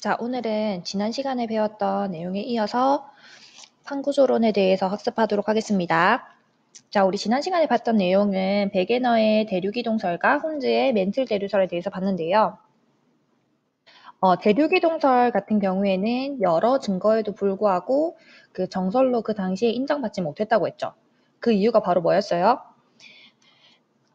자, 오늘은 지난 시간에 배웠던 내용에 이어서 판구조론에 대해서 학습하도록 하겠습니다. 자, 우리 지난 시간에 봤던 내용은 베게너의 대륙이동설과 훈즈의 멘틀 대류설에 대해서 봤는데요. 대륙이동설 같은 경우에는 여러 증거에도 불구하고 그 정설로 그 당시에 인정받지 못했다고 했죠. 그 이유가 바로 뭐였어요?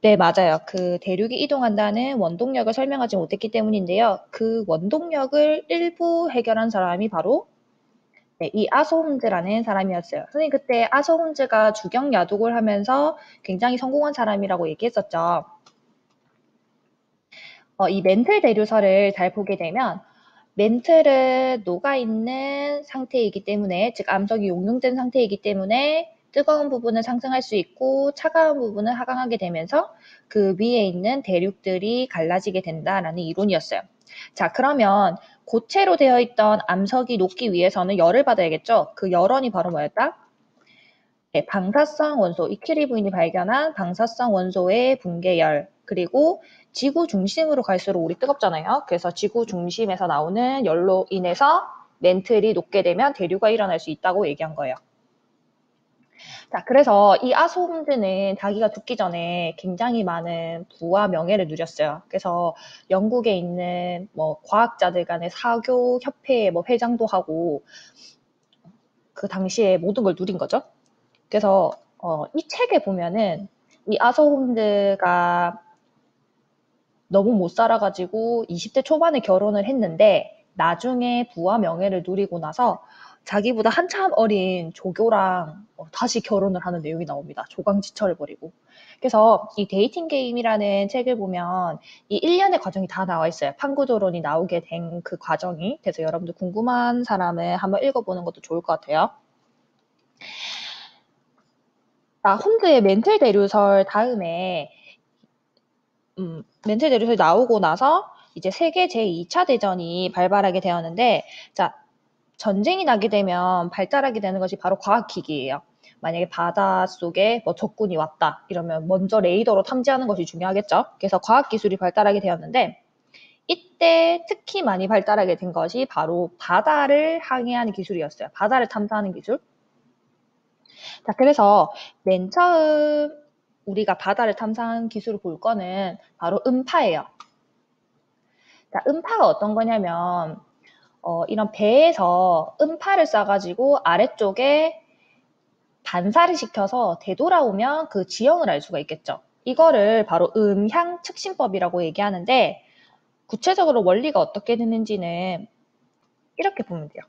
네, 맞아요. 그 대륙이 이동한다는 원동력을 설명하지 못했기 때문인데요. 그 원동력을 일부 해결한 사람이 바로 이 아소홈즈라는 사람이었어요. 선생님 그때 아소홈즈가 주경야독을 하면서 굉장히 성공한 사람이라고 얘기했었죠. 이 멘틀 대류설을 잘 보게 되면 멘틀은 녹아있는 상태이기 때문에, 즉 암석이 용융된 상태이기 때문에 뜨거운 부분은 상승할 수 있고 차가운 부분은 하강하게 되면서 그 위에 있는 대륙들이 갈라지게 된다라는 이론이었어요. 자, 그러면 고체로 되어 있던 암석이 녹기 위해서는 열을 받아야겠죠? 그 열원이 바로 뭐였다? 네, 방사성 원소, 이큐리 부인이 발견한 방사성 원소의 붕괴열, 그리고 지구 중심으로 갈수록 우리 뜨겁잖아요. 그래서 지구 중심에서 나오는 열로 인해서 멘틀이 녹게 되면 대류가 일어날 수 있다고 얘기한 거예요. 자, 그래서 이 아소홈즈는 자기가 죽기 전에 굉장히 많은 부와 명예를 누렸어요. 그래서 영국에 있는 뭐 과학자들 간의 사교 협회의 뭐 회장도 하고 그 당시에 모든 걸 누린 거죠. 그래서 이 책에 보면은 이 아소홈즈가 너무 못 살아가지고 20대 초반에 결혼을 했는데 나중에 부와 명예를 누리고 나서 자기보다 한참 어린 조교랑 다시 결혼을 하는 내용이 나옵니다. 조강지처를 벌이고. 그래서 이 데이팅 게임이라는 책을 보면 이 일련의 과정이 다 나와 있어요. 판구조론이 나오게 된 그 과정이. 그래서 여러분들 궁금한 사람은 한번 읽어보는 것도 좋을 것 같아요. 홈즈의 멘틀 대류설 다음에 멘틀 대류설이 나오고 나서 이제 세계 제2차 대전이 발발하게 되었는데, 자, 전쟁이 나게 되면 발달하게 되는 것이 바로 과학기기예요. 만약에 바닷속에 뭐 적군이 왔다 이러면 먼저 레이더로 탐지하는 것이 중요하겠죠. 그래서 과학기술이 발달하게 되었는데 이때 특히 많이 발달하게 된 것이 바로 바다를 항해하는 기술이었어요. 바다를 탐사하는 기술. 자, 그래서 맨 처음 우리가 바다를 탐사하는 기술을 볼 거는 바로 음파예요. 자, 음파가 어떤 거냐면 이런 배에서 음파를 쏴가지고 아래쪽에 반사를 시켜서 되돌아오면 그 지형을 알 수가 있겠죠. 이거를 바로 음향 측신법이라고 얘기하는데 구체적으로 원리가 어떻게 되는지는 이렇게 보면 돼요.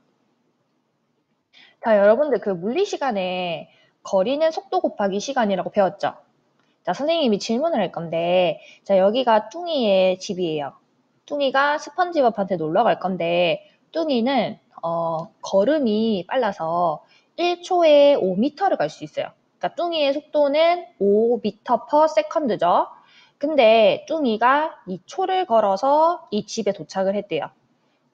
자, 여러분들 그 물리 시간에 거리는 속도 곱하기 시간이라고 배웠죠? 자, 선생님이 질문을 할 건데, 자, 여기가 뚱이의 집이에요. 뚱이가 스펀지밥한테 놀러 갈 건데, 뚱이는, 걸음이 빨라서 1초에 5m를 갈 수 있어요. 그러니까 뚱이의 속도는 5m per second죠. 근데 뚱이가 2초를 걸어서 이 집에 도착을 했대요.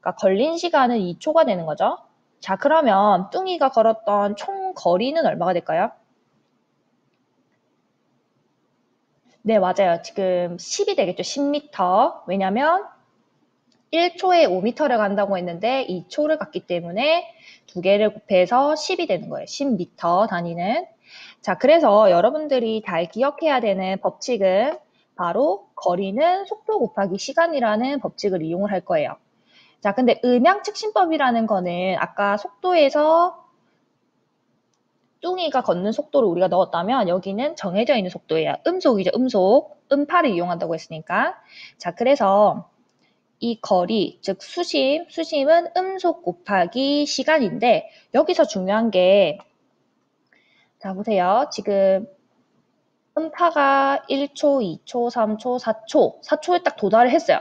그러니까 걸린 시간은 2초가 되는 거죠. 자, 그러면 뚱이가 걸었던 총 거리는 얼마가 될까요? 네, 맞아요. 지금 10이 되겠죠. 10m. 왜냐면 1초에 5m를 간다고 했는데 2초를 갔기 때문에 두 개를 곱해서 10이 되는 거예요. 10m 단위는. 자, 그래서 여러분들이 잘 기억해야 되는 법칙은 바로 거리는 속도 곱하기 시간이라는 법칙을 이용을 할 거예요. 자, 근데 음향측신법이라는 거는 아까 속도에서 뚱이가 걷는 속도를 우리가 넣었다면 여기는 정해져 있는 속도예요. 음속이죠, 음속. 음파를 이용한다고 했으니까. 자, 그래서 이 거리, 즉 수심은 음속 곱하기 시간인데 여기서 중요한 게, 자, 보세요. 지금 음파가 1초, 2초, 3초, 4초, 4초에 딱 도달을 했어요.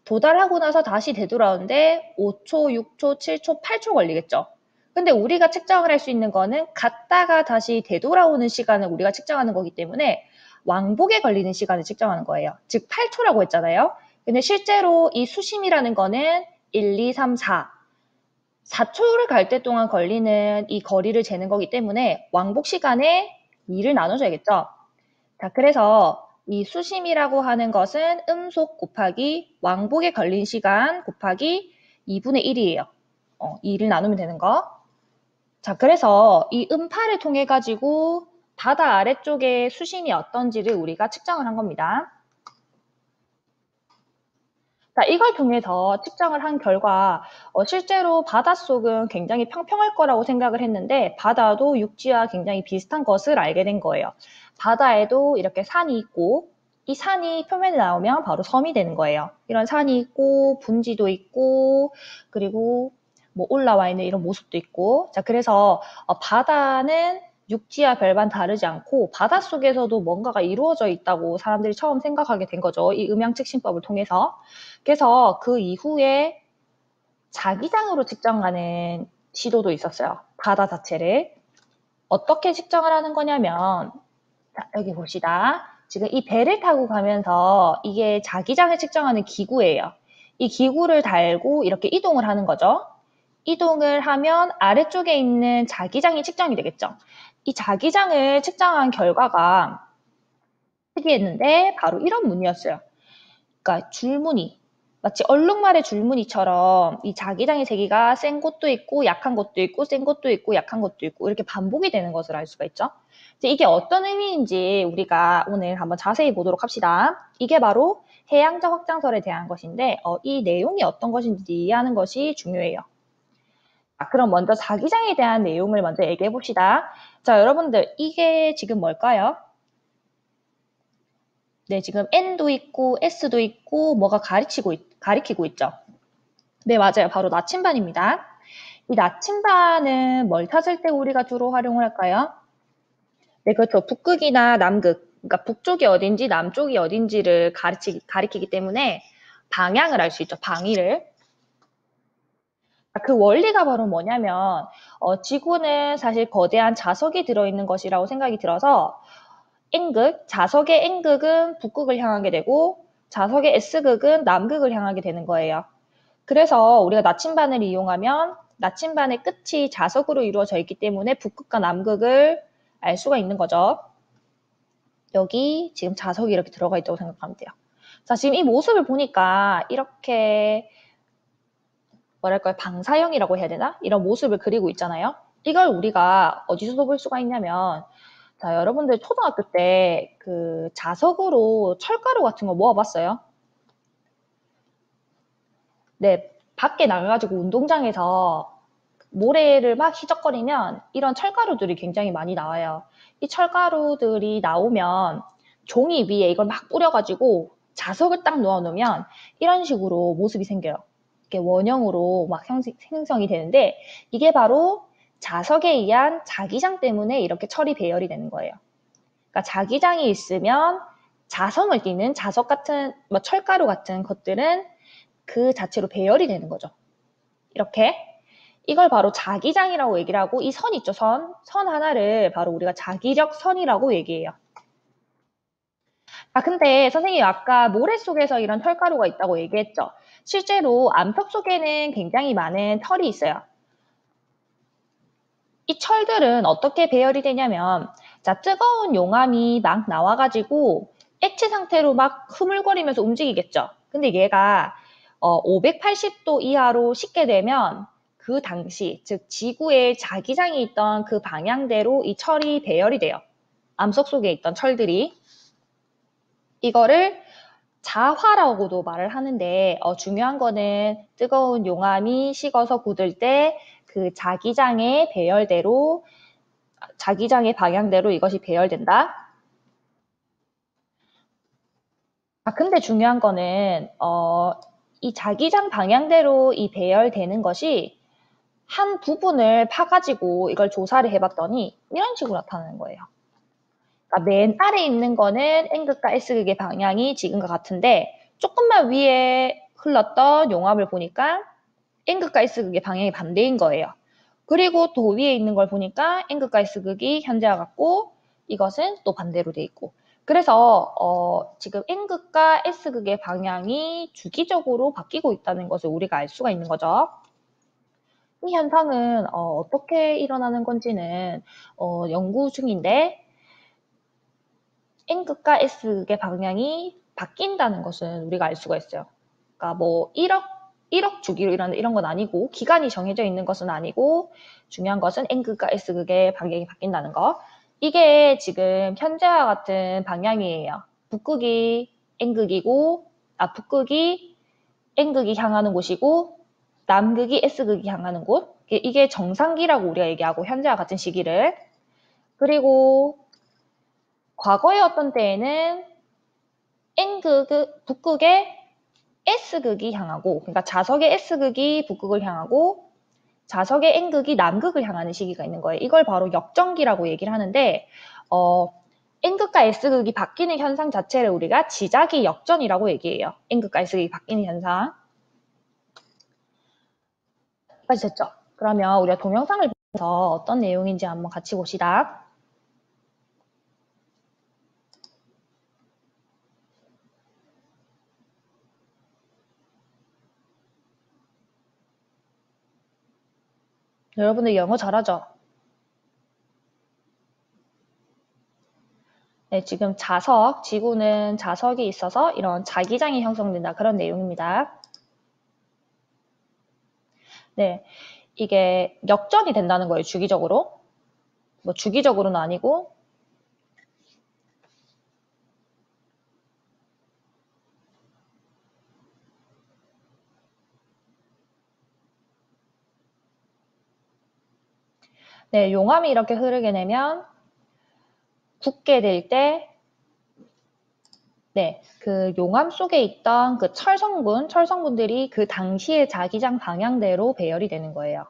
도달하고 나서 다시 되돌아오는데 5초, 6초, 7초, 8초 걸리겠죠. 근데 우리가 측정을 할 수 있는 거는 갔다가 다시 되돌아오는 시간을 우리가 측정하는 거기 때문에 왕복에 걸리는 시간을 측정하는 거예요. 즉 8초라고 했잖아요. 근데 실제로 이 수심이라는 거는 1, 2, 3, 4. 4초를 갈 때 동안 걸리는 이 거리를 재는 거기 때문에 왕복 시간에 2를 나눠줘야겠죠. 자, 그래서 이 수심이라고 하는 것은 음속 곱하기 왕복에 걸린 시간 곱하기 2분의 1이에요. 2를 나누면 되는 거. 자, 그래서 이 음파를 통해 가지고 바다 아래쪽에 수심이 어떤지를 우리가 측정을 한 겁니다. 자, 이걸 통해서 측정을 한 결과 실제로 바닷속은 굉장히 평평할 거라고 생각을 했는데 바다도 육지와 굉장히 비슷한 것을 알게 된 거예요. 바다에도 이렇게 산이 있고 이 산이 표면에 나오면 바로 섬이 되는 거예요. 이런 산이 있고 분지도 있고 그리고 뭐 올라와 있는 이런 모습도 있고 자 그래서 바다는 육지와 별반 다르지 않고 바닷속에서도 뭔가가 이루어져 있다고 사람들이 처음 생각하게 된 거죠. 이 음양측심법을 통해서. 그래서 그 이후에 자기장으로 측정하는 시도도 있었어요. 바다 자체를. 어떻게 측정을 하는 거냐면 자, 여기 봅시다. 지금 이 배를 타고 가면서 이게 자기장을 측정하는 기구예요. 이 기구를 달고 이렇게 이동을 하는 거죠. 이동을 하면 아래쪽에 있는 자기장이 측정이 되겠죠. 이 자기장을 측정한 결과가 특이했는데 바로 이런 무늬였어요. 그러니까 줄무늬. 마치 얼룩말의 줄무늬처럼 이 자기장의 세기가 센 곳도 있고 약한 곳도 있고 센 곳도 있고 약한 곳도 있고 이렇게 반복이 되는 것을 알 수가 있죠. 이제 이게 어떤 의미인지 우리가 오늘 한번 자세히 보도록 합시다. 이게 바로 해양적 확장설에 대한 것인데 이 내용이 어떤 것인지 이해하는 것이 중요해요. 자, 그럼 먼저 자기장에 대한 내용을 먼저 얘기해 봅시다. 자, 여러분들 이게 지금 뭘까요? 네, 지금 N도 있고 S도 있고 뭐가 가리키고 있죠. 네, 맞아요. 바로 나침반입니다. 이 나침반은 뭘 찾을 때 우리가 주로 활용을 할까요? 네, 그렇죠. 북극이나 남극, 그러니까 북쪽이 어딘지 남쪽이 어딘지를 가리키기 때문에 방향을 알 수 있죠. 방위를. 그 원리가 바로 뭐냐면 지구는 사실 거대한 자석이 들어있는 것이라고 생각이 들어서 N극, 자석의 N극은 북극을 향하게 되고 자석의 S극은 남극을 향하게 되는 거예요. 그래서 우리가 나침반을 이용하면 나침반의 끝이 자석으로 이루어져 있기 때문에 북극과 남극을 알 수가 있는 거죠. 여기 지금 자석이 이렇게 들어가 있다고 생각하면 돼요. 자, 지금 이 모습을 보니까 이렇게 뭐랄까요, 방사형이라고 해야 되나? 이런 모습을 그리고 있잖아요. 이걸 우리가 어디서 볼 수가 있냐면 자, 여러분들 초등학교 때 그 자석으로 철가루 같은 거 모아봤어요? 네, 밖에 나가가지고 운동장에서 모래를 막 희적거리면 이런 철가루들이 굉장히 많이 나와요. 이 철가루들이 나오면 종이 위에 이걸 막 뿌려가지고 자석을 딱 놓아놓으면 이런 식으로 모습이 생겨요. 이렇게 원형으로 막 생성이 되는데 이게 바로 자석에 의한 자기장 때문에 이렇게 철이 배열이 되는 거예요. 그러니까 자기장이 있으면 자성을 띠는 자석 같은 뭐 철가루 같은 것들은 그 자체로 배열이 되는 거죠. 이렇게 이걸 바로 자기장이라고 얘기를 하고 이 선 있죠, 선. 선 하나를 바로 우리가 자기력 선이라고 얘기해요. 아, 근데 선생님 아까 모래 속에서 이런 철가루가 있다고 얘기했죠. 실제로 암석 속에는 굉장히 많은 털이 있어요. 이 철들은 어떻게 배열이 되냐면 자, 뜨거운 용암이 막 나와가지고 액체 상태로 막 흐물거리면서 움직이겠죠. 근데 얘가 580도 이하로 식게 되면 그 당시, 즉 지구의 자기장이 있던 그 방향대로 이 철이 배열이 돼요. 암석 속에 있던 철들이. 이거를 자화라고도 말을 하는데 중요한 거는 뜨거운 용암이 식어서 굳을 때 그 자기장의 배열대로 자기장의 방향대로 이것이 배열된다. 아, 근데 중요한 거는 이 자기장 방향대로 이 배열되는 것이 한 부분을 파가지고 이걸 조사를 해봤더니 이런 식으로 나타나는 거예요. 그러니까 맨 아래에 있는 거는 N극과 S극의 방향이 지금과 같은데 조금만 위에 흘렀던 용암을 보니까 N극과 S극의 방향이 반대인 거예요. 그리고 또 위에 있는 걸 보니까 N극과 S극이 현재와 같고 이것은 또 반대로 돼 있고 그래서 지금 N극과 S극의 방향이 주기적으로 바뀌고 있다는 것을 우리가 알 수가 있는 거죠. 이 현상은 어떻게 일어나는 건지는 연구 중인데 N극과 S극의 방향이 바뀐다는 것은 우리가 알 수가 있어요. 그러니까 뭐 1억 주기로 이런 건 아니고 기간이 정해져 있는 것은 아니고 중요한 것은 N극과 S극의 방향이 바뀐다는 거. 이게 지금 현재와 같은 방향이에요. 북극이 N극이고 북극이 N극이 향하는 곳이고 남극이 S극이 향하는 곳. 이게 정상기라고 우리가 얘기하고 현재와 같은 시기를. 그리고 과거의 어떤 때에는 북극의 S극이 향하고, 그러니까 자석의 S극이 북극을 향하고 자석의 N극이 남극을 향하는 시기가 있는 거예요. 이걸 바로 역전기라고 얘기를 하는데 N극과 S극이 바뀌는 현상 자체를 우리가 지자기 역전이라고 얘기해요. N극과 S극이 바뀌는 현상. 까지 됐죠? 그러면 우리가 동영상을 보면서 어떤 내용인지 한번 같이 봅시다. 여러분들 영어 잘하죠? 네, 지금 지구는 자석이 있어서 이런 자기장이 형성된다. 그런 내용입니다. 네, 이게 역전이 된다는 거예요. 주기적으로. 뭐 주기적으로는 아니고. 네, 용암이 이렇게 흐르게 되면 굳게 될 때, 네, 그 용암 속에 있던 그 철성분들이 그 당시의 자기장 방향대로 배열이 되는 거예요.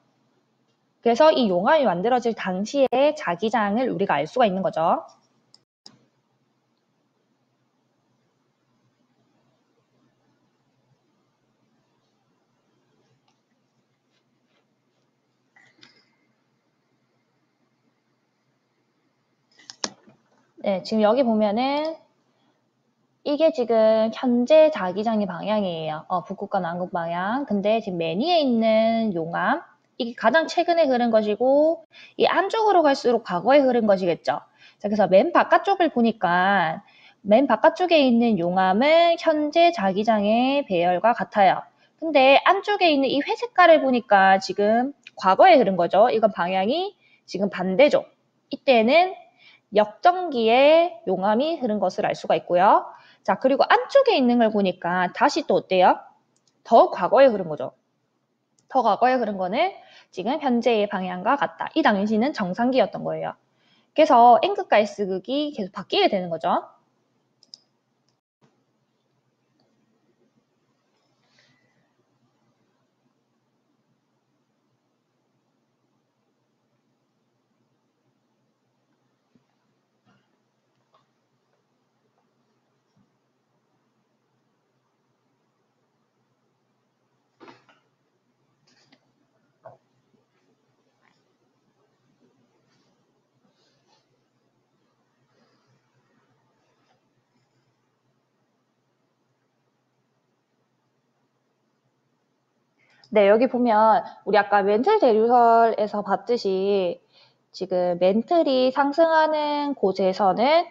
그래서 이 용암이 만들어질 당시의 자기장을 우리가 알 수가 있는 거죠. 네, 지금 여기 보면은 이게 지금 현재 자기장의 방향이에요. 북극과 남극 방향. 근데 지금 맨 위에 있는 용암, 이게 가장 최근에 흐른 것이고 이 안쪽으로 갈수록 과거에 흐른 것이겠죠. 자, 그래서 맨 바깥쪽을 보니까 맨 바깥쪽에 있는 용암은 현재 자기장의 배열과 같아요. 근데 안쪽에 있는 이 회색깔을 보니까 지금 과거에 흐른 거죠. 이건 방향이 지금 반대죠. 이때는 역전기에 용암이 흐른 것을 알 수가 있고요. 자, 그리고 안쪽에 있는 걸 보니까 다시 또 어때요? 더 과거에 흐른 거죠. 더 과거에 흐른 거는 지금 현재의 방향과 같다. 이 당시는 정상기였던 거예요. 그래서 N극과 S극이 계속 바뀌게 되는 거죠. 네, 여기 보면 우리 아까 멘틀 대류설에서 봤듯이 지금 멘틀이 상승하는 곳에서는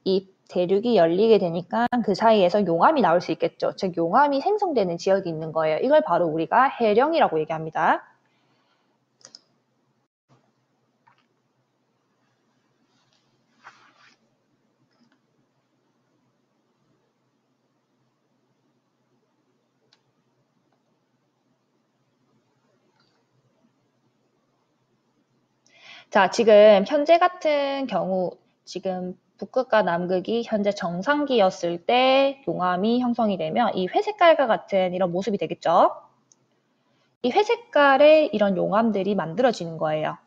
이 대륙이 열리게 되니까 그 사이에서 용암이 나올 수 있겠죠. 즉 용암이 생성되는 지역이 있는 거예요. 이걸 바로 우리가 해령이라고 얘기합니다. 자, 지금 현재 같은 경우 지금 북극과 남극이 현재 정상기였을 때 용암이 형성이 되면 이 회색깔과 같은 이런 모습이 되겠죠. 이 회색깔의 이런 용암들이 만들어지는 거예요.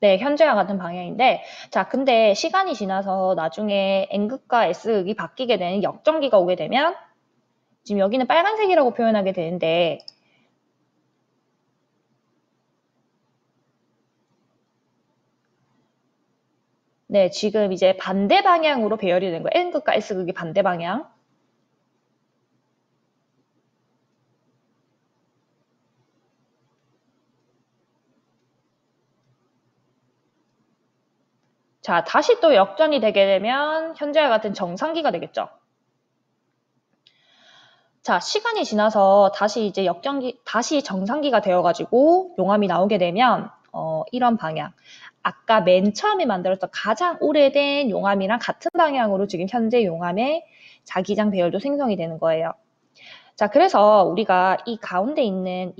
네, 현재와 같은 방향인데, 자, 근데 시간이 지나서 나중에 N극과 S극이 바뀌게 되는 역전기가 오게 되면, 지금 여기는 빨간색이라고 표현하게 되는데, 네, 지금 이제 반대 방향으로 배열이 되는 거예요. N극과 S극이 반대 방향. 자, 다시 또 역전이 되게 되면 현재와 같은 정상기가 되겠죠. 자, 시간이 지나서 다시 이제 다시 정상기가 되어가지고 용암이 나오게 되면, 이런 방향. 아까 맨 처음에 만들었던 가장 오래된 용암이랑 같은 방향으로 지금 현재 용암의 자기장 배열도 생성이 되는 거예요. 자, 그래서 우리가 이 가운데 있는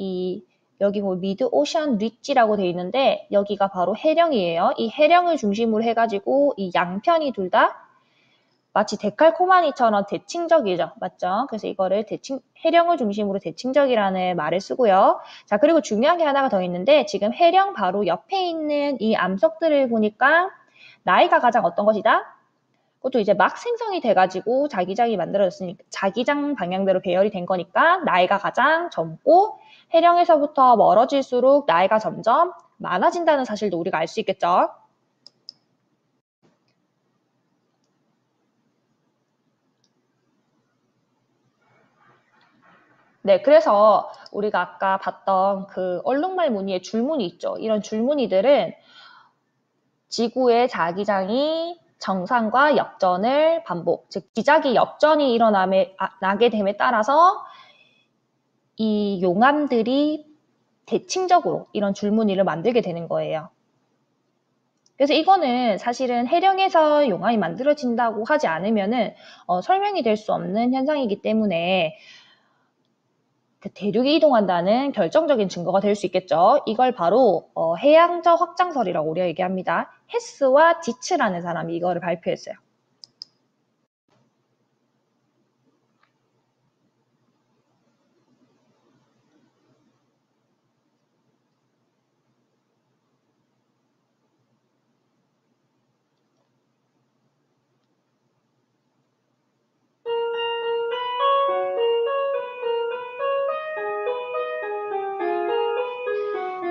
여기 뭐 미드 오션 리지라고 되어 있는데 여기가 바로 해령이에요. 이 해령을 중심으로 해가지고 이 양편이 둘 다 마치 데칼코마니처럼 대칭적이죠. 맞죠? 그래서 이거를 해령을 중심으로 대칭적이라는 말을 쓰고요. 자, 그리고 중요한 게 하나가 더 있는데 지금 해령 바로 옆에 있는 이 암석들을 보니까 나이가 가장 어떤 것이다? 그것도 이제 막 생성이 돼가지고 자기장이 만들어졌으니까 자기장 방향대로 배열이 된 거니까 나이가 가장 젊고 해령에서부터 멀어질수록 나이가 점점 많아진다는 사실도 우리가 알 수 있겠죠. 네, 그래서 우리가 아까 봤던 그 얼룩말 무늬의 줄무늬 있죠. 이런 줄무늬들은 지구의 자기장이 정상과 역전을 반복, 즉 지작이 역전이 나게 됨에 따라서 이 용암들이 대칭적으로 이런 줄무늬를 만들게 되는 거예요. 그래서 이거는 사실은 해령에서 용암이 만들어진다고 하지 않으면은 설명이 될 수 없는 현상이기 때문에 그 대륙이 이동한다는 결정적인 증거가 될 수 있겠죠. 이걸 바로 해양적 확장설이라고 우리가 얘기합니다. 헤스와 디츠라는 사람이 이거를 발표했어요.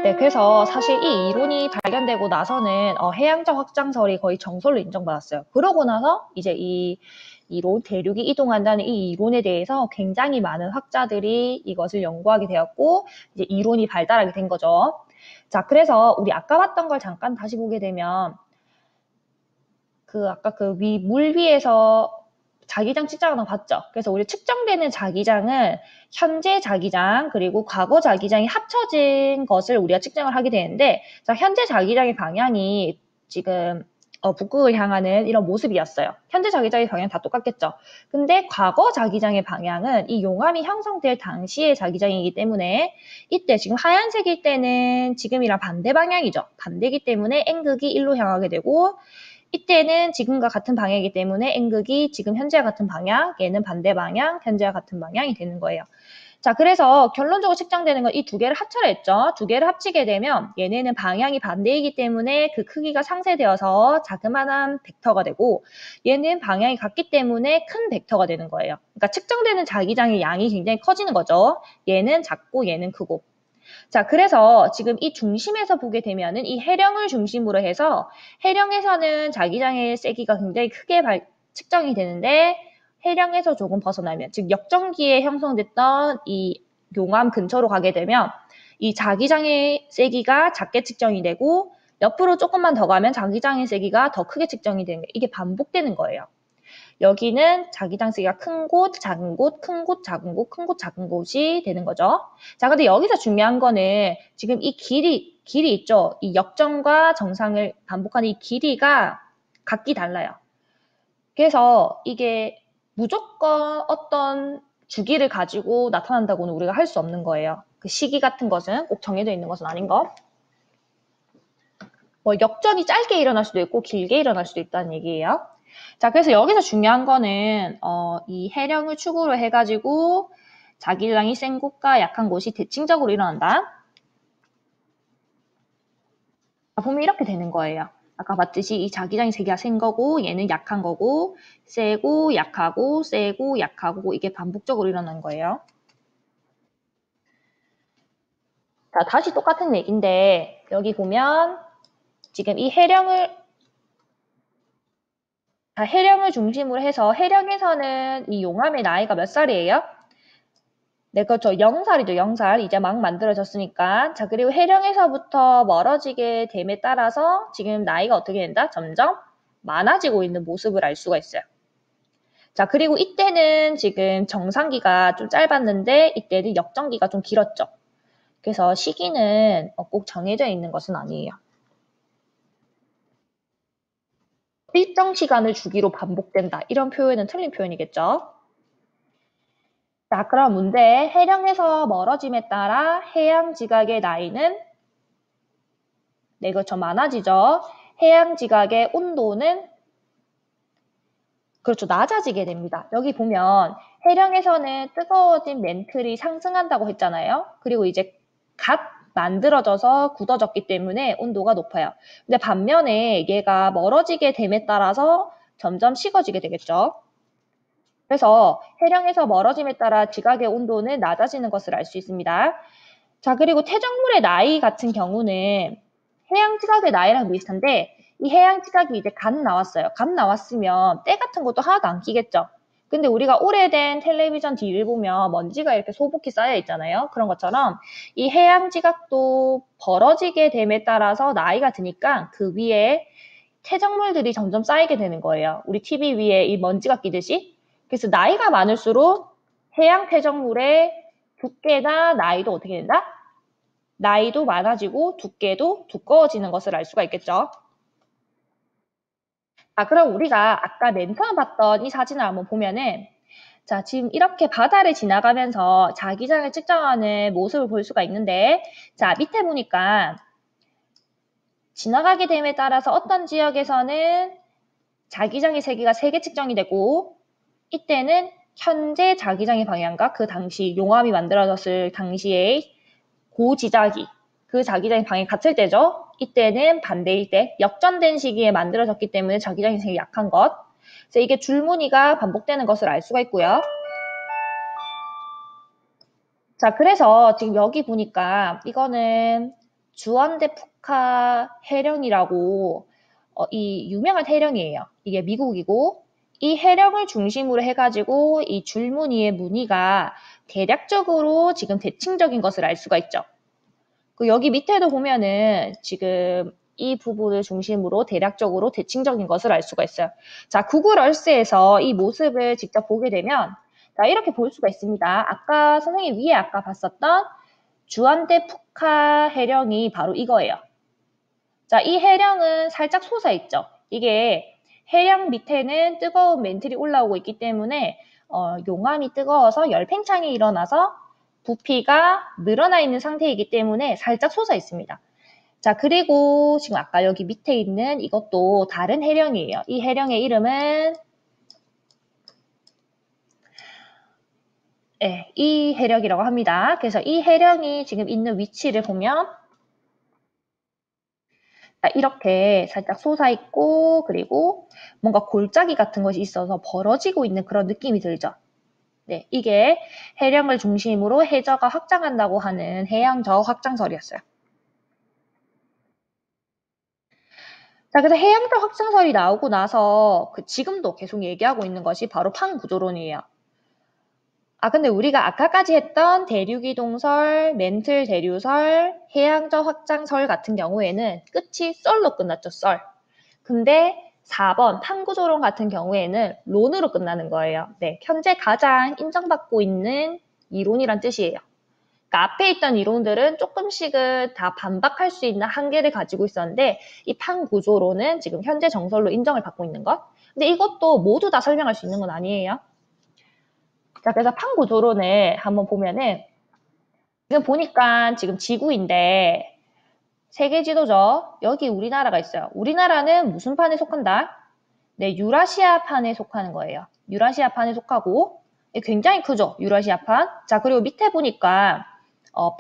네, 그래서 사실 이 이론이 발견되고 나서는 해양적 확장설이 거의 정설로 인정받았어요. 그러고 나서 이제 이 이론, 대륙이 이동한다는 이 이론에 대해서 굉장히 많은 학자들이 이것을 연구하게 되었고 이제 이론이 발달하게 된 거죠. 자, 그래서 우리 아까 봤던 걸 잠깐 다시 보게 되면 아까 물 위에서 자기장 측정하는 거 봤죠? 그래서 우리 측정되는 자기장은 현재 자기장 그리고 과거 자기장이 합쳐진 것을 우리가 측정을 하게 되는데 자, 현재 자기장의 방향이 지금 북극을 향하는 이런 모습이었어요. 현재 자기장의 방향 다 똑같겠죠. 근데 과거 자기장의 방향은 이 용암이 형성될 당시의 자기장이기 때문에 이때 지금 하얀색일 때는 지금이랑 반대 방향이죠. 반대이기 때문에 N극이 1로 향하게 되고 이때는 지금과 같은 방향이기 때문에 N극이 지금 현재와 같은 방향, 얘는 반대 방향, 현재와 같은 방향이 되는 거예요. 자, 그래서 결론적으로 측정되는 건 이 두 개를 합쳐라 했죠. 두 개를 합치게 되면 얘네는 방향이 반대이기 때문에 그 크기가 상쇄되어서 자그마한 벡터가 되고 얘는 방향이 같기 때문에 큰 벡터가 되는 거예요. 그러니까 측정되는 자기장의 양이 굉장히 커지는 거죠. 얘는 작고 얘는 크고. 자, 그래서 지금 이 중심에서 보게 되면은 이 해령을 중심으로 해서 해령에서는 자기장의 세기가 굉장히 크게 측정이 되는데 해령에서 조금 벗어나면 즉 역전기에 형성됐던 이 용암 근처로 가게 되면 이 자기장의 세기가 작게 측정이 되고 옆으로 조금만 더 가면 자기장의 세기가 더 크게 측정이 되는 게 이게 반복되는 거예요. 여기는 자기장 세기가 큰 곳, 작은 곳, 큰 곳, 작은 곳, 큰 곳, 작은 곳이 되는 거죠. 자, 근데 여기서 중요한 거는 지금 이 길이 있죠. 이 역전과 정상을 반복하는 이 길이가 각기 달라요. 그래서 이게 무조건 어떤 주기를 가지고 나타난다고는 우리가 할 수 없는 거예요. 그 시기 같은 것은 꼭 정해져 있는 것은 아닌 거. 뭐 역전이 짧게 일어날 수도 있고 길게 일어날 수도 있다는 얘기예요. 자, 그래서 여기서 중요한 거는 이 해령을 축으로 해가지고 자기장이 센 곳과 약한 곳이 대칭적으로 일어난다. 보면 이렇게 되는 거예요. 아까 봤듯이 이 자기장이 세기가 센 거고 얘는 약한 거고 세고 약하고 세고 약하고 이게 반복적으로 일어나는 거예요. 자, 다시 똑같은 얘기인데 여기 보면 지금 이 해령을 중심으로 해서 해령에서는 이 용암의 나이가 몇 살이에요? 네, 그렇죠. 영살이죠, 영살. 이제 막 만들어졌으니까. 자, 그리고 해령에서부터 멀어지게 됨에 따라서 지금 나이가 어떻게 된다? 점점 많아지고 있는 모습을 알 수가 있어요. 자, 그리고 이때는 지금 정상기가 좀 짧았는데 이때는 역정기가 좀 길었죠. 그래서 시기는 꼭 정해져 있는 것은 아니에요. 일정 시간을 주기로 반복된다. 이런 표현은 틀린 표현이겠죠. 자, 그럼 문제. 해령에서 멀어짐에 따라 해양 지각의 나이는 네, 그렇죠. 많아지죠. 해양 지각의 온도는 그렇죠. 낮아지게 됩니다. 여기 보면 해령에서는 뜨거워진 맨틀이 상승한다고 했잖아요. 그리고 이제 갓 만들어져서 굳어졌기 때문에 온도가 높아요. 근데 반면에 얘가 멀어지게 됨에 따라서 점점 식어지게 되겠죠. 그래서 해령에서 멀어짐에 따라 지각의 온도는 낮아지는 것을 알 수 있습니다. 자, 그리고 퇴적물의 나이 같은 경우는 해양 지각의 나이랑 비슷한데 이 해양 지각이 이제 갓 나왔어요. 갓 나왔으면 때 같은 것도 하나도 안 끼겠죠. 근데 우리가 오래된 텔레비전 뒤를 보면 먼지가 이렇게 소복히 쌓여 있잖아요. 그런 것처럼 이 해양 지각도 벌어지게 됨에 따라서 나이가 드니까 그 위에 퇴적물들이 점점 쌓이게 되는 거예요. 우리 TV 위에 이 먼지가 끼듯이. 그래서 나이가 많을수록 해양 퇴적물의 두께나 나이도 어떻게 된다? 나이도 많아지고 두께도 두꺼워지는 것을 알 수가 있겠죠. 자, 그럼 우리가 아까 맨 처음 봤던 이 사진을 한번 보면은 자, 지금 이렇게 바다를 지나가면서 자기장을 측정하는 모습을 볼 수가 있는데 자, 밑에 보니까 지나가게 됨에 따라서 어떤 지역에서는 자기장의 세기가 3개 측정이 되고 이때는 현재 자기장의 방향과 그 당시 용암이 만들어졌을 당시의 고지자기, 그 자기장의 방향이 같을 때죠. 이때는 반대일 때, 역전된 시기에 만들어졌기 때문에 자기장의 세기 약한 것. 그래서 이게 줄무늬가 반복되는 것을 알 수가 있고요. 자, 그래서 지금 여기 보니까 이거는 주안데 푸카 해령이라고 이 유명한 해령이에요. 이게 미국이고 이 해령을 중심으로 해가지고 이 줄무늬의 무늬가 대략적으로 지금 대칭적인 것을 알 수가 있죠. 그 여기 밑에도 보면은 지금 이 부분을 중심으로 대략적으로 대칭적인 것을 알 수가 있어요. 자, 구글 얼스에서 이 모습을 직접 보게 되면 자, 이렇게 볼 수가 있습니다. 아까 선생님 위에 아까 봤었던 주안데 푸카 해령이 바로 이거예요. 자, 이 해령은 살짝 솟아있죠. 이게 해령 밑에는 뜨거운 맨틀이 올라오고 있기 때문에 용암이 뜨거워서 열팽창이 일어나서 부피가 늘어나 있는 상태이기 때문에 살짝 솟아 있습니다. 자, 그리고 지금 아까 여기 밑에 있는 이것도 다른 해령이에요. 이 해령의 이름은 네, 이 해령이라고 합니다. 그래서 이 해령이 지금 있는 위치를 보면 이렇게 살짝 솟아있고 그리고 뭔가 골짜기 같은 것이 있어서 벌어지고 있는 그런 느낌이 들죠. 네, 이게 해령을 중심으로 해저가 확장한다고 하는 해양저 확장설이었어요. 자, 그래서 해양저 확장설이 나오고 나서 지금도 계속 얘기하고 있는 것이 바로 판구조론이에요. 근데 우리가 아까까지 했던 대륙이동설, 멘틀 대류설, 해양저 확장설 같은 경우에는 끝이 썰로 끝났죠, 썰. 근데 4번 판구조론 같은 경우에는 론으로 끝나는 거예요. 네, 현재 가장 인정받고 있는 이론이란 뜻이에요. 그러니까 앞에 있던 이론들은 조금씩은 다 반박할 수 있는 한계를 가지고 있었는데 이 판구조론은 지금 현재 정설로 인정을 받고 있는 것. 근데 이것도 모두 다 설명할 수 있는 건 아니에요. 자, 그래서 판구조론을 한번 보면은 지금 보니까 지금 지구인데 세계 지도죠. 여기 우리나라가 있어요. 우리나라는 무슨 판에 속한다? 네, 유라시아판에 속하는 거예요. 유라시아판에 속하고 굉장히 크죠. 유라시아판. 자, 그리고 밑에 보니까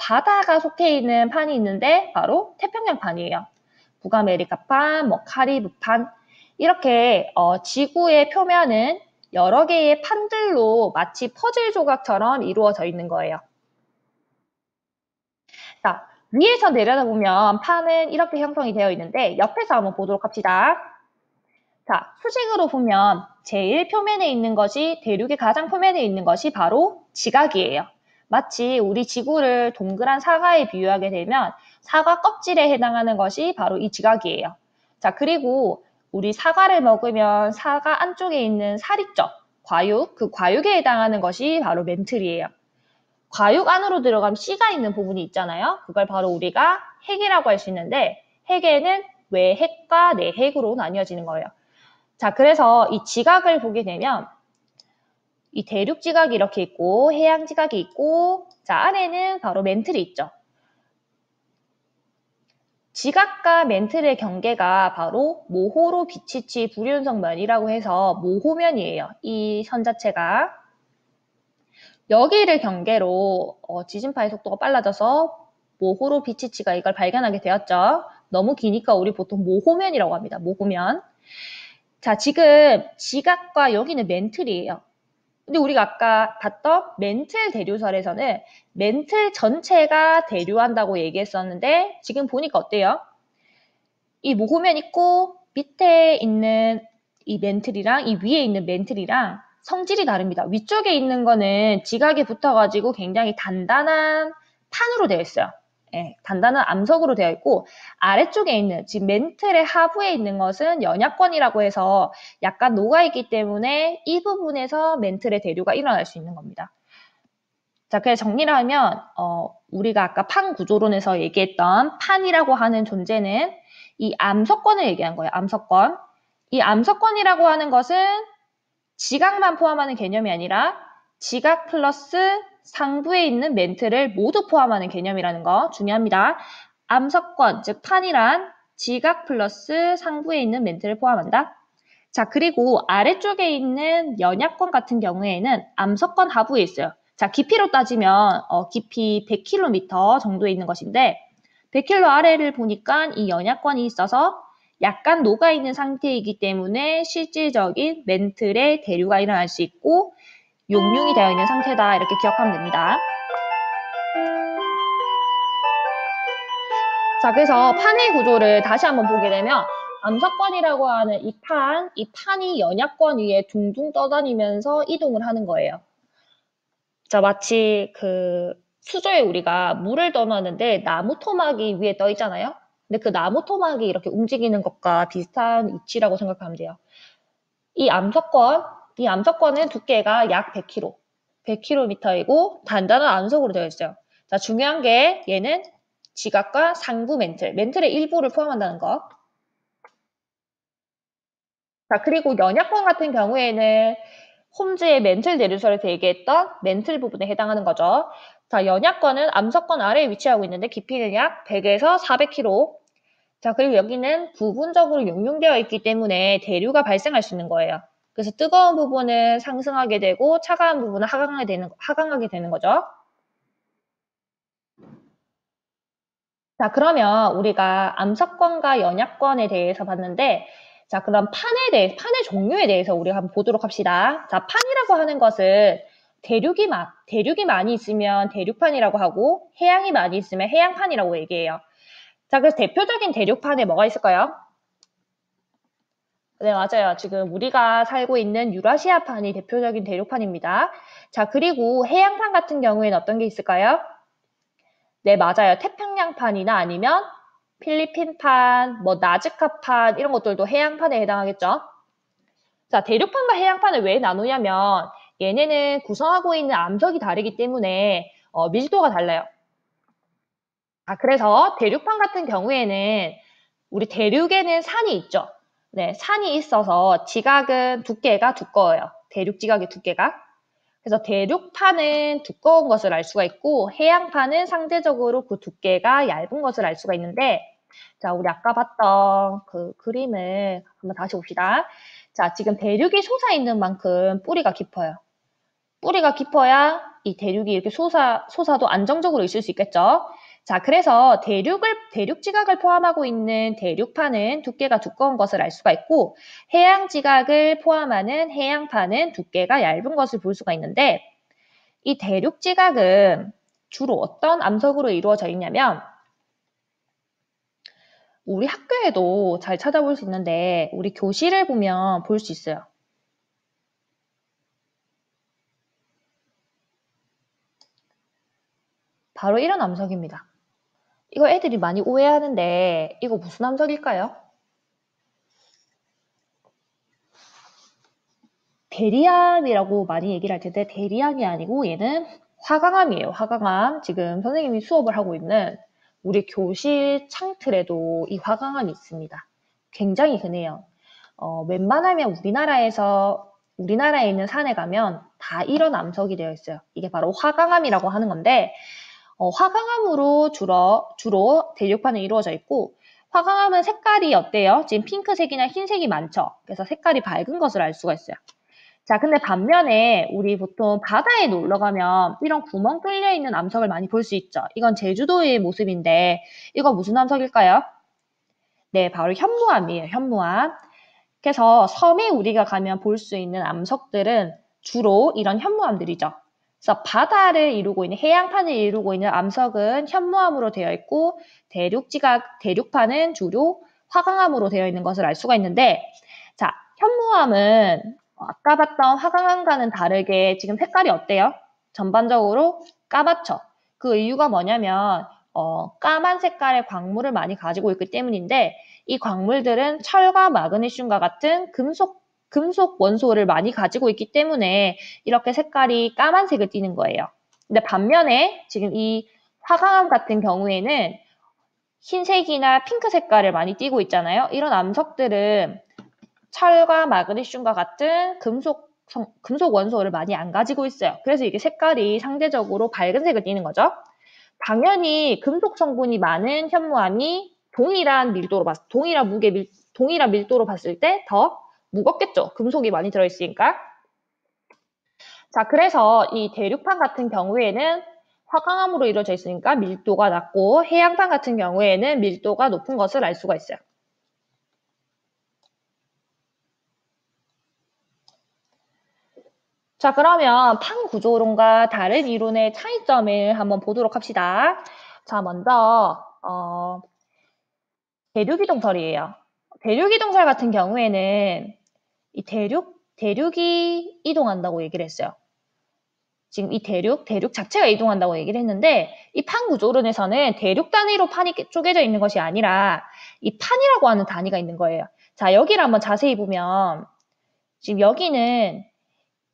바다가 속해 있는 판이 있는데 바로 태평양판이에요. 북아메리카판, 뭐 카리브판 이렇게 지구의 표면은 여러 개의 판들로 마치 퍼즐 조각처럼 이루어져 있는 거예요. 자, 위에서 내려다보면 판은 이렇게 형성이 되어 있는데 옆에서 한번 보도록 합시다. 자, 수직으로 보면 제일 표면에 있는 것이 대륙의 가장 표면에 있는 것이 바로 지각이에요. 마치 우리 지구를 동그란 사과에 비유하게 되면 사과 껍질에 해당하는 것이 바로 이 지각이에요. 자, 그리고 우리 사과를 먹으면 사과 안쪽에 있는 살 있죠? 과육, 그 과육에 해당하는 것이 바로 멘틀이에요. 과육 안으로 들어가면 씨가 있는 부분이 있잖아요. 그걸 바로 우리가 핵이라고 할 수 있는데 핵에는 외핵과 내핵으로 나뉘어지는 거예요. 자, 그래서 이 지각을 보게 되면 이 대륙 지각이 이렇게 있고 해양 지각이 있고 자, 안에는 바로 멘틀이 있죠. 지각과 멘틀의 경계가 바로 모호로 비치치 불연성면이라고 해서 모호면이에요. 이 선 자체가. 여기를 경계로 지진파의 속도가 빨라져서 모호로 비치치가 이걸 발견하게 되었죠. 너무 기니까 우리 보통 모호면이라고 합니다. 모호면. 자, 지금 지각과 여기는 멘틀이에요. 근데 우리가 아까 봤던 멘틀 대류설에서는 멘틀 전체가 대류한다고 얘기했었는데 지금 보니까 어때요? 이 모호면 있고 밑에 있는 이 멘틀이랑 이 위에 있는 멘틀이랑 성질이 다릅니다. 위쪽에 있는 거는 지각이 붙어가지고 굉장히 단단한 판으로 되어 있어요. 예, 단단한 암석으로 되어 있고 아래쪽에 있는 지금 멘틀의 하부에 있는 것은 연약권이라고 해서 약간 녹아있기 때문에 이 부분에서 멘틀의 대류가 일어날 수 있는 겁니다. 자, 그래서 정리를 하면 우리가 아까 판 구조론에서 얘기했던 판이라고 하는 존재는 이 암석권을 얘기한 거예요. 암석권. 이 암석권이라고 하는 것은 지각만 포함하는 개념이 아니라 지각 플러스 상부에 있는 멘틀을 모두 포함하는 개념이라는 거 중요합니다. 암석권, 즉 판이란 지각 플러스 상부에 있는 멘틀을 포함한다. 자, 그리고 아래쪽에 있는 연약권 같은 경우에는 암석권 하부에 있어요. 자, 깊이로 따지면 깊이 100km 정도에 있는 것인데 100km 아래를 보니까 이 연약권이 있어서 약간 녹아있는 상태이기 때문에 실질적인 멘틀의 대류가 일어날 수 있고 용융이 되어 있는 상태다 이렇게 기억하면 됩니다. 자, 그래서 판의 구조를 다시 한번 보게 되면 암석권이라고 하는 이 판이 연약권 위에 둥둥 떠다니면서 이동을 하는 거예요. 자, 마치 그 수조에 우리가 물을 떠놨는데 나무 토막이 위에 떠 있잖아요. 근데 그 나무 토막이 이렇게 움직이는 것과 비슷한 위치라고 생각하면 돼요. 이 암석권은 두께가 약 100km, 100km이고 단단한 암석으로 되어 있어요. 자, 중요한 게 얘는 지각과 상부 멘틀의 일부를 포함한다는 거. 자, 그리고 연약권 같은 경우에는 홈즈의 멘틀 내류설에서 얘기했던 멘틀 부분에 해당하는 거죠. 자, 연약권은 암석권 아래에 위치하고 있는데 깊이는 약 100에서 400km. 자, 그리고 여기는 부분적으로 용융되어 있기 때문에 대류가 발생할 수 있는 거예요. 그래서 뜨거운 부분은 상승하게 되고 차가운 부분은 하강하게 되는 거죠. 자, 그러면 우리가 암석권과 연약권에 대해서 봤는데 자, 그럼 판의 종류에 대해서 우리가 한번 보도록 합시다. 자, 판이라고 하는 것은 대륙이 많이 있으면 대륙판이라고 하고 해양이 많이 있으면 해양판이라고 얘기해요. 자, 그래서 대표적인 대륙판에 뭐가 있을까요? 네, 맞아요. 지금 우리가 살고 있는 유라시아판이 대표적인 대륙판입니다. 자, 그리고 해양판 같은 경우에는 어떤 게 있을까요? 네, 맞아요. 태평양판이나 아니면 필리핀판, 나즈카판 이런 것들도 해양판에 해당하겠죠. 자, 대륙판과 해양판을 왜 나누냐면 얘네는 구성하고 있는 암석이 다르기 때문에 밀도가 달라요. 그래서 대륙판 같은 경우에는 우리 대륙에는 산이 있죠. 네, 산이 있어서 지각은 두께가 두꺼워요. 대륙 지각의 두께가. 그래서 대륙판은 두꺼운 것을 알 수가 있고 해양판은 상대적으로 그 두께가 얇은 것을 알 수가 있는데 자, 우리 아까 봤던 그 그림을 한번 다시 봅시다. 자, 지금 대륙이 솟아있는 만큼 뿌리가 깊어요. 뿌리가 깊어야 이 대륙이 이렇게 솟아도 안정적으로 있을 수 있겠죠. 자, 그래서 대륙 지각을 포함하고 있는 대륙판은 두께가 두꺼운 것을 알 수가 있고 해양 지각을 포함하는 해양판은 두께가 얇은 것을 볼 수가 있는데 이 대륙 지각은 주로 어떤 암석으로 이루어져 있냐면 우리 학교에도 잘 찾아볼 수 있는데 우리 교실을 보면 볼 수 있어요. 바로 이런 암석입니다. 이거 애들이 많이 오해하는데 이거 무슨 암석일까요? 대리암이라고 많이 얘기를 할 텐데 대리암이 아니고 얘는 화강암이에요. 화강암. 지금 선생님이 수업을 하고 있는 우리 교실 창틀에도 이 화강암이 있습니다. 굉장히 흔해요. 웬만하면 우리나라에 있는 산에 가면 다 이런 암석이 되어 있어요. 이게 바로 화강암이라고 하는 건데 화강암으로 주로 대륙판은 이루어져 있고 화강암은 색깔이 어때요? 지금 핑크색이나 흰색이 많죠? 그래서 색깔이 밝은 것을 알 수가 있어요. 자, 근데 반면에 우리 보통 바다에 놀러 가면 이런 구멍 뚫려 있는 암석을 많이 볼 수 있죠. 이건 제주도의 모습인데 이거 무슨 암석일까요? 네, 바로 현무암이에요. 현무암. 그래서 섬에 우리가 가면 볼 수 있는 암석들은 주로 이런 현무암들이죠. 그래서 바다를 이루고 있는 해양판을 이루고 있는 암석은 현무암으로 되어 있고 대륙판은 주로 화강암으로 되어 있는 것을 알 수가 있는데 자, 현무암은 아까 봤던 화강암과는 다르게 지금 색깔이 어때요? 전반적으로 까맣죠. 그 이유가 뭐냐면 까만 색깔의 광물을 많이 가지고 있기 때문인데 이 광물들은 철과 마그네슘과 같은 금속 원소를 많이 가지고 있기 때문에 이렇게 색깔이 까만색을 띠는 거예요. 근데 반면에 지금 이 화강암 같은 경우에는 흰색이나 핑크 색깔을 많이 띠고 있잖아요. 이런 암석들은 철과 마그네슘과 같은 금속 원소를 많이 안 가지고 있어요. 그래서 이게 색깔이 상대적으로 밝은 색을 띠는 거죠. 당연히 금속 성분이 많은 현무암이 동일한 밀도로 봤을 때 더 무겁겠죠. 금속이 많이 들어있으니까. 자, 그래서 이 대륙판 같은 경우에는 화강암으로 이루어져 있으니까 밀도가 낮고 해양판 같은 경우에는 밀도가 높은 것을 알 수가 있어요. 자, 그러면 판 구조론과 다른 이론의 차이점을 한번 보도록 합시다. 자, 먼저 대륙이동설이에요. 대륙이동설 같은 경우에는 이 대륙이 이동한다고 얘기를 했어요. 지금 이 대륙 자체가 이동한다고 얘기를 했는데 이 판 구조론에서는 대륙 단위로 판이 쪼개져 있는 것이 아니라 이 판이라고 하는 단위가 있는 거예요. 자, 여기를 한번 자세히 보면 지금 여기는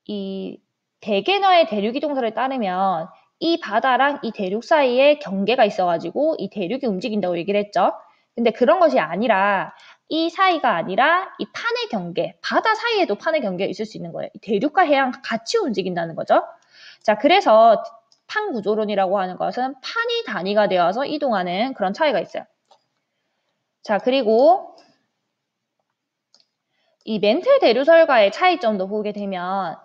이 대개너의 대륙이동설에 따르면 이 바다랑 이 대륙 사이에 경계가 있어가지고 이 대륙이 움직인다고 얘기를 했죠. 근데 그런 것이 아니라 이 사이가 아니라 이 판의 경계, 바다 사이에도 판의 경계가 있을 수 있는 거예요. 대륙과 해양 같이 움직인다는 거죠. 자, 그래서 판 구조론이라고 하는 것은 판이 단위가 되어서 이동하는 그런 차이가 있어요. 자, 그리고 이 멘틀 대류설과의 차이점도 보게 되면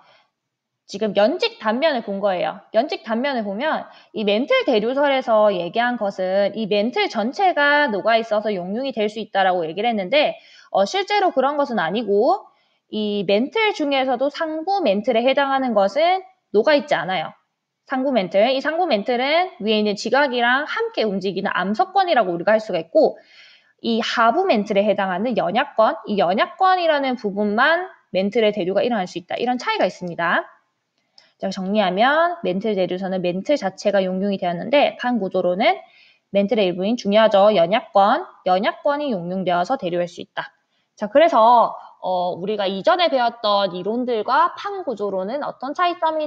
지금 연직 단면을 본 거예요. 연직 단면을 보면 이 멘틀 대류설에서 얘기한 것은 이 멘틀 전체가 녹아 있어서 용융이 될 수 있다라고 얘기를 했는데 실제로 그런 것은 아니고 이 멘틀 중에서도 상부 멘틀에 해당하는 것은 녹아 있지 않아요. 상부 멘틀. 이 상부 멘틀은 위에 있는 지각이랑 함께 움직이는 암석권이라고 우리가 할 수가 있고 이 하부 멘틀에 해당하는 연약권, 이 연약권이라는 부분만 멘틀의 대류가 일어날 수 있다. 이런 차이가 있습니다. 자, 정리하면 멘틀 대류선은 멘틀 자체가 용융이 되었는데 판 구조로는 멘틀의 일부인 중요하죠. 연약권이 용융되어서 대류할 수 있다. 자, 그래서 우리가 이전에 배웠던 이론들과 판 구조로는 어떤 차이점이